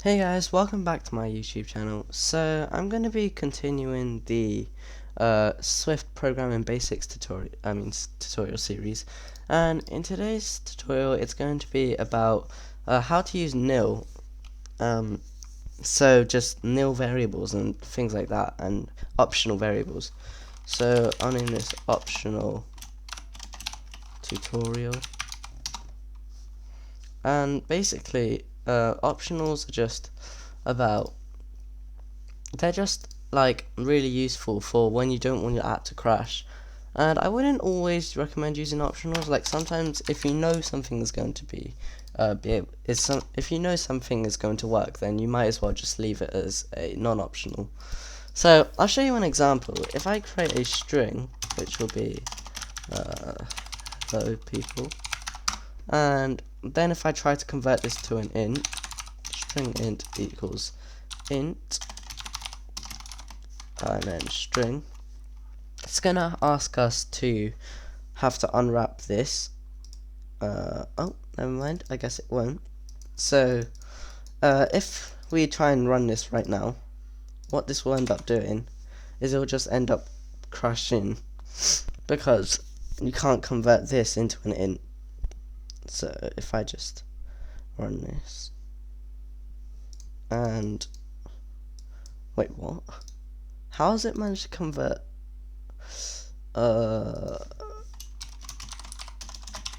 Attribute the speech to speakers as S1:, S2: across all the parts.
S1: Hey guys, welcome back to my YouTube channel. So I'm going to be continuing the Swift Programming Basics tutorial series, and in today's tutorial it's going to be about how to use nil. So just nil variables and things like that, and optional variables. So I'm in this optional tutorial, and basically optionals are just about they're just like really useful for when you don't want your app to crash. And I wouldn't always recommend using optionals. Like sometimes if you know something is going to if you know something is going to work, then you might as well just leave it as a non-optional. So I'll show you an example. If I create a string, which will be hello people, and then if I try to convert this to an int, string int equals int and then string, it's gonna ask us to have to unwrap this. Oh, never mind, I guess it won't. So if we try and run this right now, what this will end up doing is it'll just end up crashing because you can't convert this into an int. So if I just run this and wait, what? How has it managed to convert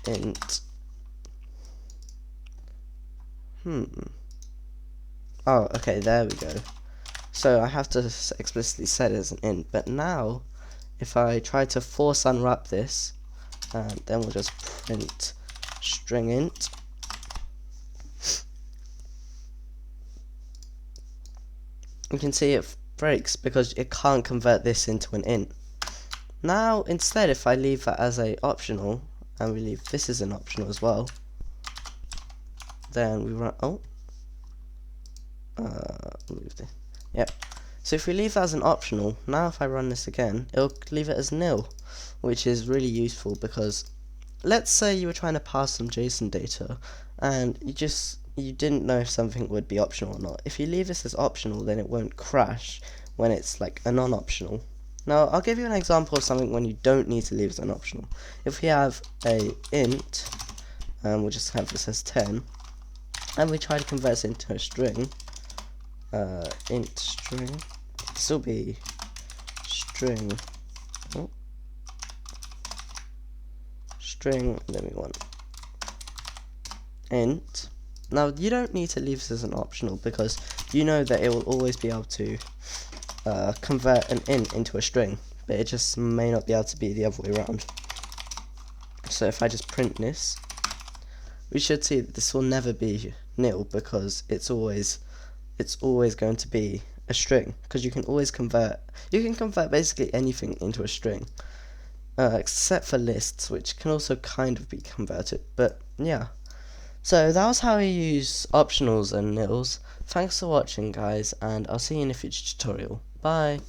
S1: int? Oh, okay, there we go. So I have to explicitly set it as an int, but now if I try to force unwrap this, and then we'll just print string int, you can see it breaks because it can't convert this into an int. Now instead, if I leave that as a optional, and we leave this as an optional as well, then we run, move this, yep. So if we leave that as an optional, now if I run this again, it'll leave it as nil, which is really useful because let's say you were trying to pass some JSON data and you didn't know if something would be optional or not. If you leave this as optional, then it won't crash when it's like a non-optional. Now I'll give you an example of something when you don't need to leave as an optional. If we have a int, and we'll just have this as 10, and we try to convert it into a string, int string, this will be string, string, then we want int. Now you don't need to leave this as an optional because you know that it will always be able to convert an int into a string, but it just may not be able to be the other way around. So if I just print this, we should see that this will never be nil because it's always going to be a string, because you can convert basically anything into a string, except for lists, which can also kind of be converted. But yeah, so that was how you use optionals and nils. Thanks for watching guys, and I'll see you in a future tutorial. Bye.